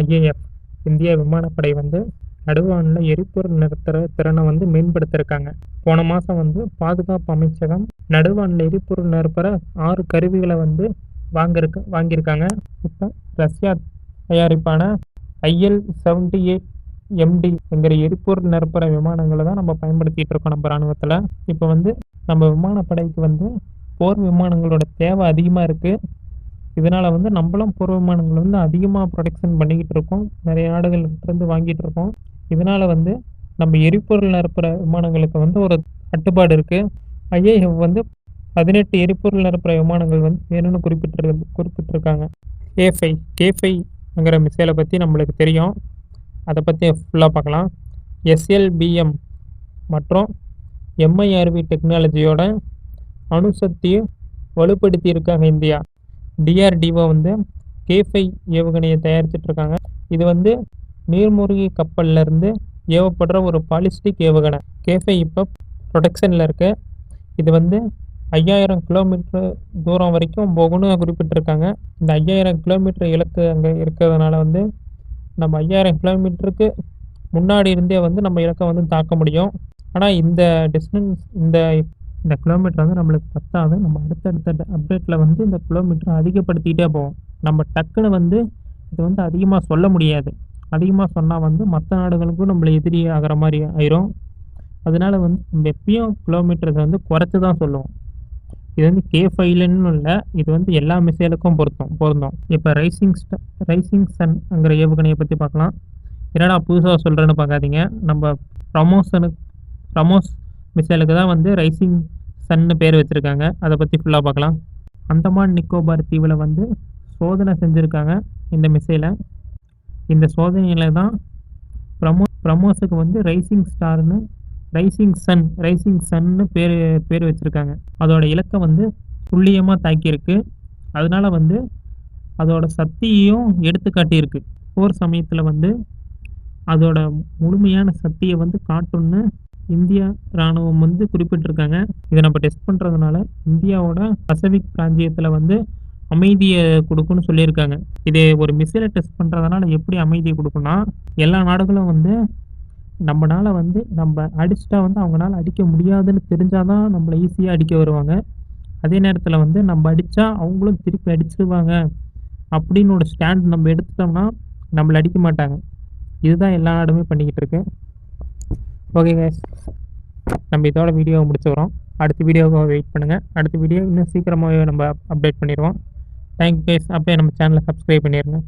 IAF இந்திய விமானப்படை வந்து நடுவானில் எரிபொருள் நிறுத்துற திறனை வந்து மேம்படுத்தியிருக்காங்க. போன மாதம் வந்து பாதுகாப்பு அமைச்சகம் நடுவானில் எரிபொருள் நிரப்புற 6 கருவிகளை வந்து வாங்கியிருக்காங்க. இப்போ ரஷ்யா தயாரிப்பான IL-78MD என்கிற எரிபொருள் நிரப்புற விமானங்களை தான் நம்ம பயன்படுத்திட்டு இருக்கோம் நம்ம இராணுவத்தில். இப்போ வந்து நம்ம விமானப்படைக்கு வந்து போர் விமானங்களோட தேவை அதிகமாக இருக்குது. இதனால் வந்து நம்மளும் போர் விமானங்கள் வந்து அதிகமாக ப்ரொடக்ஷன் பண்ணிக்கிட்டு இருக்கோம். நிறைய நாடுகள்கிட்டருந்து வாங்கிட்டு இருக்கோம். இதனால் வந்து நம்ம எரிபொருள் நிரப்புற விமானங்களுக்கு வந்து ஒரு கட்டுப்பாடு இருக்குது. ஐஏஎஃப் வந்து 18 எரிபொருள் நிரப்புற விமானங்கள் வந்து வேணும்னு குறிப்பிட்டிருக்காங்க. K5ங்கிற மிசைலை பற்றி நம்மளுக்கு தெரியும். அதை பற்றி ஃபுல்லாக பார்க்கலாம். SLBM மற்றும் MIRV டெக்னாலஜியோட அணுசக்தியை வலுப்படுத்தி இருக்காங்க இந்தியா. DRDO வந்து K5 ஏவுகணையை தயாரிச்சிட்ருக்காங்க. இது வந்து நீர்மூழ்கி கப்பல்லேருந்து ஏவப்படுற ஒரு பாலிஸ்டிக் ஏவுகணை. K5 இப்போ ப்ரொடக்ஷனில் இருக்குது. இது வந்து 5000 கிலோமீட்டர் தூரம் வரைக்கும் போகணும்னு குறிப்பிட்டிருக்காங்க. இந்த 5000 கிலோமீட்டர் இலக்கு அங்கே இருக்கிறதுனால வந்து நம்ம 5000 கிலோமீட்டருக்கு முன்னாடி இருந்தே வந்து நம்ம இலக்கை வந்து தாக்க முடியும். ஆனால் இந்த டிஸ்டன்ஸ் இந்த கிலோமீட்டர் வந்து நம்மளுக்கு பத்தாது. நம்ம அடுத்தடுத்த அப்டேட்டில் வந்து இந்த கிலோமீட்டரை அதிகப்படுத்திக்கிட்டே போவோம். நம்ம டக்குன்னு வந்து இது வந்து அதிகமாக சொல்ல முடியாது. அதிகமாக சொன்னால் வந்து மற்ற நாடுகளுக்கும் நம்மளை எதிரி ஆகிற மாதிரி ஆயிரும். அதனால வந்து நம்ம எப்பயும் கிலோமீட்டர்ஸை வந்து குறைச்சி தான் சொல்லுவோம். இது வந்து K5ன்னு இல்லை, இது வந்து எல்லா மிசைலுக்கும் பொருந்தும். இப்போ ரைசிங் சன்ங்கிற ஏவுகணையை பற்றி பார்க்கலாம். என்னடா புதுசாக சொல்கிறேன்னு பார்க்காதீங்க. நம்ம பிரமோஸ் மிசைலுக்கு தான் வந்து ரைசிங் சன்னு பேர் வச்சுருக்காங்க. அதை பற்றி ஃபுல்லாக பார்க்கலாம். அந்தமான் நிக்கோபார் தீவில் வந்து சோதனை செஞ்சுருக்காங்க இந்த மிசைலை. இந்த சோதனையில் தான் பிரமோஸுக்கு வந்து ரைசிங் சன்னு பேர் வச்சுருக்காங்க. அதோட இலக்கை வந்து துல்லியமாக தாக்கியிருக்கு. அதனால வந்து அதோட சக்தியையும் எடுத்துக்காட்டியிருக்கு. போர் சமயத்தில் வந்து அதோட முழுமையான சக்தியை வந்து காட்டும்னு இந்திய இராணுவம் வந்து குறிப்பிட்டிருக்காங்க. இதை நம்ம டெஸ்ட் பண்ணுறதுனால இந்தியாவோட பசிபிக் பிராந்தியத்தில் வந்து அமைதியை கொடுக்குன்னு சொல்லியிருக்காங்க. இதே ஒரு மிசைலை டெஸ்ட் பண்ணுறதுனால எப்படி அமைதியை கொடுக்குன்னா, எல்லா நாடுகளும் வந்து நம்மளால் வந்து நம்ம அடிச்சிட்டா வந்து அவங்களால அடிக்க முடியாதுன்னு தெரிஞ்சாதான் நம்மளை ஈஸியாக அடிக்க வருவாங்க. அதே நேரத்தில் வந்து நம்ம அடித்தா அவங்களும் திருப்பி அடிச்சிடுவாங்க அப்படின்னு ஒரு ஸ்டாண்ட் நம்ம எடுத்துட்டோம்னா நம்மளை அடிக்க மாட்டாங்க. இதுதான் எல்லா நாடுமே பண்ணிக்கிட்டு இருக்கு. ஓகே கைஸ், நம்ம இதோட வீடியோவை முடிச்சுக்கிறோம். அடுத்த வீடியோவை வெயிட் பண்ணுங்கள். அடுத்த வீடியோ இன்னும் சீக்கிரமாகவே நம்ம அப்டேட் பண்ணிடுவோம். Thank you guys. அப்படியே நம்ம சேனலை சப்ஸ்கிரைப் பண்ணிடுங்க.